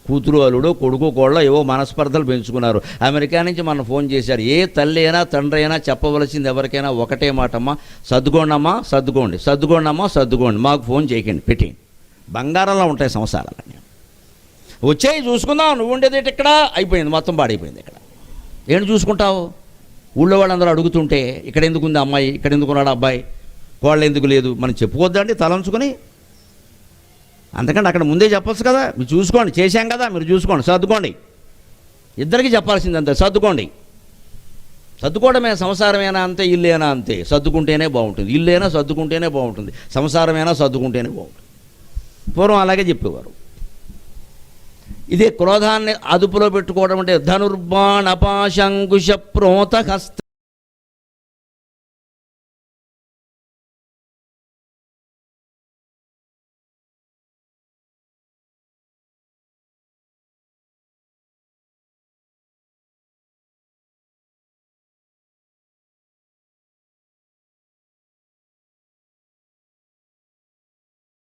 కూతురు అల్లుడు కొడుకు కోళ్ళ ఏవో మనస్పర్ధలు పెంచుకున్నారు. అమెరికా నుంచి మనం ఫోన్ చేశారు. ఏ తల్లి అయినా తండ్రి అయినా చెప్పవలసింది ఎవరికైనా ఒకటే మాటమ్మా, సర్దుకోండమ్మా సర్దుకోండి, సర్దుకోండమ్మా సర్దుకోండి, మాకు ఫోన్ చేయకండి, పెట్టేయండి. బంగారంలో ఉంటాయి సంసారాలన్నీ. వచ్చేయి చూసుకుందాం, నువ్వు ఉండేది ఇక్కడ అయిపోయింది, మొత్తం పాడైపోయింది. ఇక్కడ ఏంటి చూసుకుంటావు? ఊళ్ళో వాళ్ళందరూ అడుగుతుంటే ఇక్కడ ఎందుకు ఉంది అమ్మాయి, ఇక్కడ ఎందుకున్నాడు అబ్బాయి, కోళ్ళు ఎందుకు లేదు, మనం చెప్పుకోవద్దండి తలంచుకొని. అందుకంటే అక్కడ ముందే చెప్పచ్చు కదా, మీరు చూసుకోండి, చేశాం కదా మీరు చూసుకోండి, సర్దుకోండి. ఇద్దరికి చెప్పాల్సిందంతే, సర్దుకోండి. సర్దుకోవడమే సంసారమేనా అంతే, ఇల్లేనా అంతే. సర్దుకుంటేనే బాగుంటుంది, ఇల్లేనా సర్దుకుంటేనే బాగుంటుంది, సంసారమేనా సర్దుకుంటేనే బాగుంటుంది. పూర్వం అలాగే చెప్పేవారు. ఇదే క్రోధాన్ని అదుపులో పెట్టుకోవడం అంటే ధనుర్బాణపాశంకుశ ప్రోతహస్త